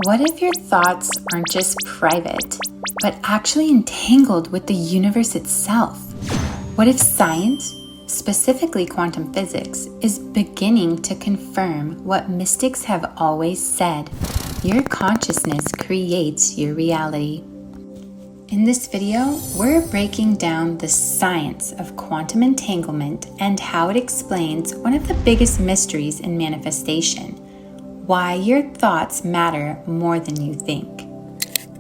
What if your thoughts aren't just private, but actually entangled with the universe itself? What if science, specifically quantum physics, is beginning to confirm what mystics have always said? Your consciousness creates your reality. In this video, we're breaking down the science of quantum entanglement and how it explains one of the biggest mysteries in manifestation: why your thoughts matter more than you think.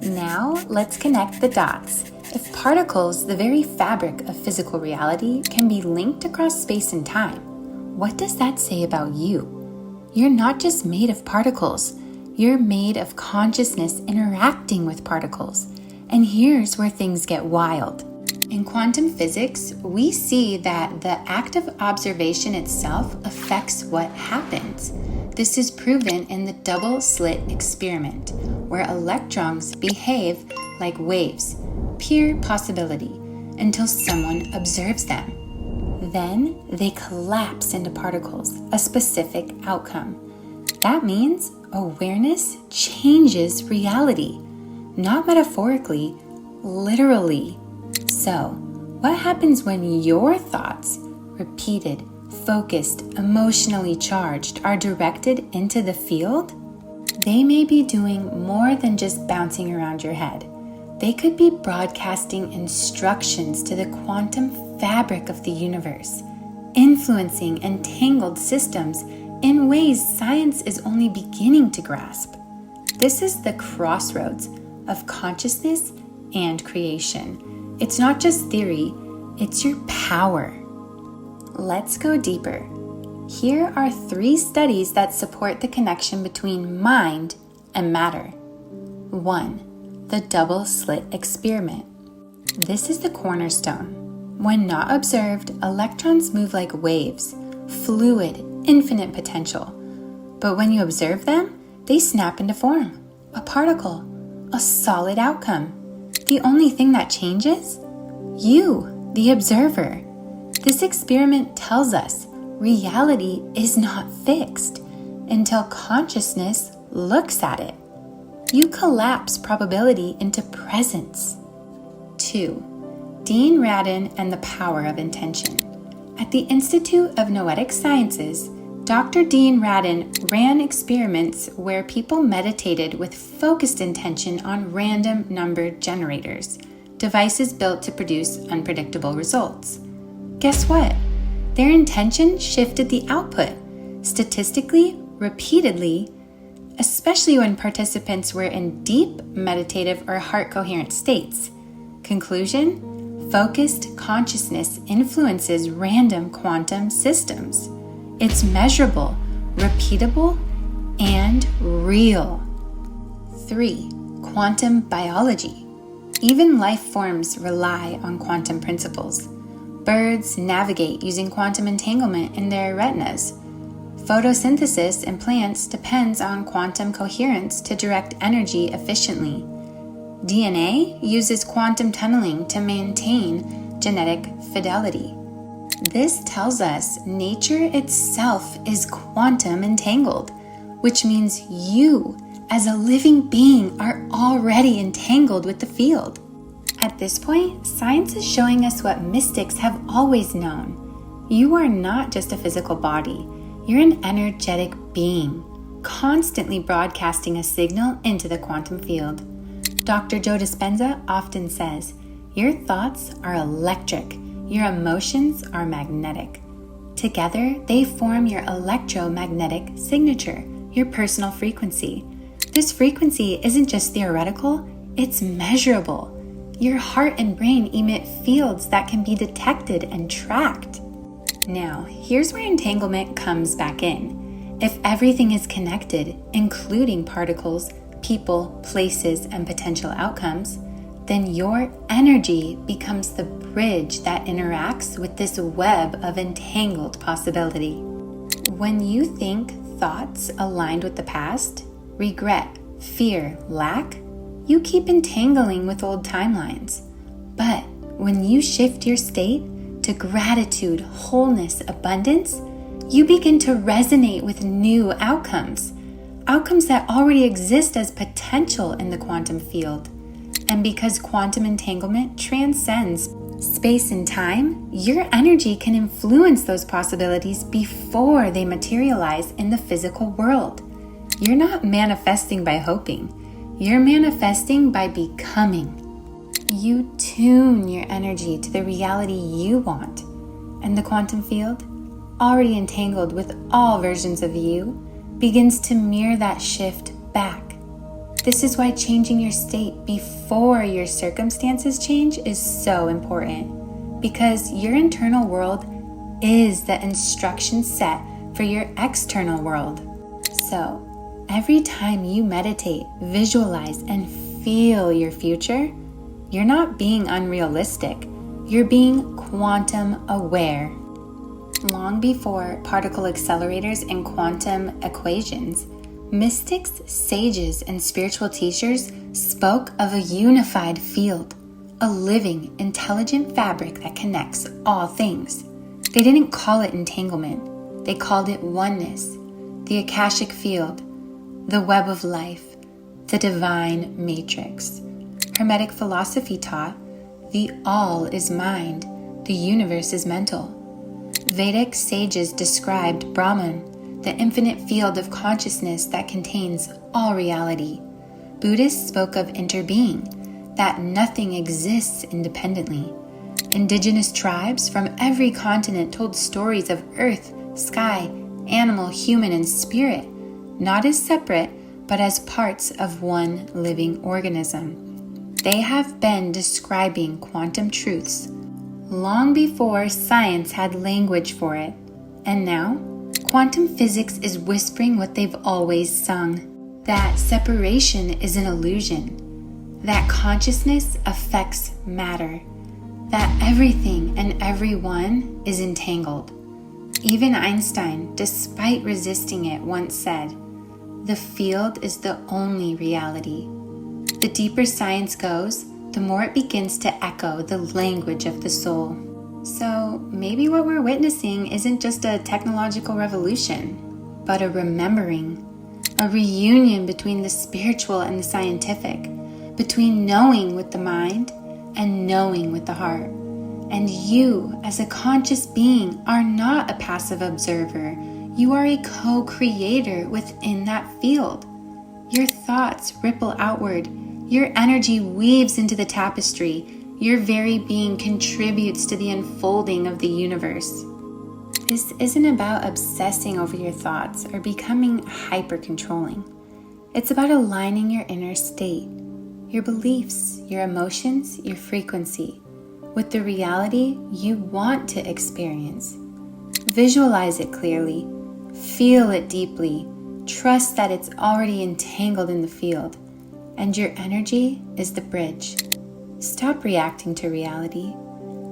Now, let's connect the dots. If particles, the very fabric of physical reality, can be linked across space and time, what does that say about you? You're not just made of particles. You're made of consciousness interacting with particles. And here's where things get wild. In quantum physics, we see that the act of observation itself affects what happens. This is proven in the double-slit experiment, where electrons behave like waves, pure possibility, until someone observes them. Then they collapse into particles, a specific outcome. That means awareness changes reality, not metaphorically, literally. So, what happens when your thoughts, repeated, focused, emotionally charged, are directed into the field? They may be doing more than just bouncing around your head. They could be broadcasting instructions to the quantum fabric of the universe, influencing entangled systems in ways science is only beginning to grasp. This is the crossroads of consciousness and creation. It's not just theory, it's your power. Let's go deeper. Here are 3 studies that support the connection between mind and matter. 1. The double-slit experiment. This is the cornerstone. When not observed, electrons move like waves, fluid, infinite potential. But when you observe them, they snap into form, a particle, a solid outcome. The only thing that changes? You, the observer. This experiment tells us reality is not fixed until consciousness looks at it. You collapse probability into presence. 2. Dean Radin and the power of intention. At the Institute of Noetic Sciences, Dr. Dean Radin ran experiments where people meditated with focused intention on random number generators, devices built to produce unpredictable results. Guess what? Their intention shifted the output, statistically, repeatedly, especially when participants were in deep meditative or heart-coherent states. Conclusion? Focused consciousness influences random quantum systems. It's measurable, repeatable, and real. 3. Quantum biology. Even life forms rely on quantum principles. Birds navigate using quantum entanglement in their retinas. Photosynthesis in plants depends on quantum coherence to direct energy efficiently. DNA uses quantum tunneling to maintain genetic fidelity. This tells us nature itself is quantum entangled, which means you, as a living being, are already entangled with the field. At this point, science is showing us what mystics have always known. You are not just a physical body. You're an energetic being, constantly broadcasting a signal into the quantum field. Dr. Joe Dispenza often says, your thoughts are electric, your emotions are magnetic. Together, they form your electromagnetic signature, your personal frequency. This frequency isn't just theoretical, it's measurable. Your heart and brain emit fields that can be detected and tracked. Now, here's where entanglement comes back in. If everything is connected, including particles, people, places, and potential outcomes, then your energy becomes the bridge that interacts with this web of entangled possibility. When you think thoughts aligned with the past, regret, fear, lack, you keep entangling with old timelines. But when you shift your state to gratitude, wholeness, abundance, you begin to resonate with new outcomes. outcomes that already exist as potential in the quantum field. And because quantum entanglement transcends space and time, your energy can influence those possibilities before they materialize in the physical world. You're not manifesting by hoping. You're manifesting by becoming. You tune your energy to the reality you want, and the quantum field, already entangled with all versions of you, begins to mirror that shift back. This is why changing your state before your circumstances change is so important, because your internal world is the instruction set for your external world. So, every time you meditate, visualize, and feel your future, you're not being unrealistic. You're being quantum aware. Long before particle accelerators and quantum equations, mystics, sages, and spiritual teachers spoke of a unified field, a living, intelligent fabric that connects all things. They didn't call it entanglement. They called it oneness, the Akashic field, the web of life, the divine matrix. Hermetic philosophy taught the all is mind, the universe is mental. Vedic sages described Brahman, the infinite field of consciousness that contains all reality. Buddhists spoke of interbeing, that nothing exists independently. Indigenous tribes from every continent told stories of earth, sky, animal, human, and spirit, not as separate, but as parts of one living organism. They have been describing quantum truths long before science had language for it. And now, quantum physics is whispering what they've always sung, that separation is an illusion, that consciousness affects matter, that everything and everyone is entangled. Even Einstein, despite resisting it, once said, "The field is the only reality." The deeper science goes, the more it begins to echo the language of the soul. So maybe what we're witnessing isn't just a technological revolution, but a remembering, a reunion between the spiritual and the scientific, between knowing with the mind and knowing with the heart. And you, as a conscious being, are not a passive observer. You are a co-creator within that field. Your thoughts ripple outward. Your energy weaves into the tapestry. Your very being contributes to the unfolding of the universe. This isn't about obsessing over your thoughts or becoming hyper-controlling. It's about aligning your inner state, your beliefs, your emotions, your frequency, with the reality you want to experience. Visualize it clearly. Feel it deeply. Trust that it's already entangled in the field, and your energy is the bridge. Stop reacting to reality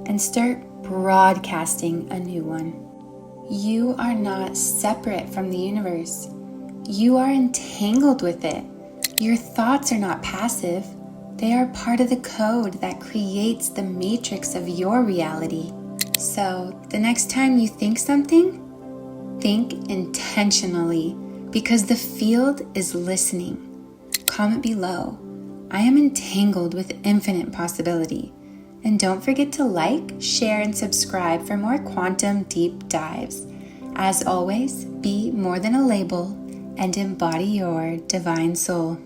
and start broadcasting a new one. You are not separate from the universe. You are entangled with it. Your thoughts are not passive. They are part of the code that creates the matrix of your reality. So the next time you think something, think intentionally, because the field is listening. Comment below, "I am entangled with infinite possibility." And don't forget to like, share, and subscribe for more quantum deep dives. As always, be more than a label and embody your divine soul.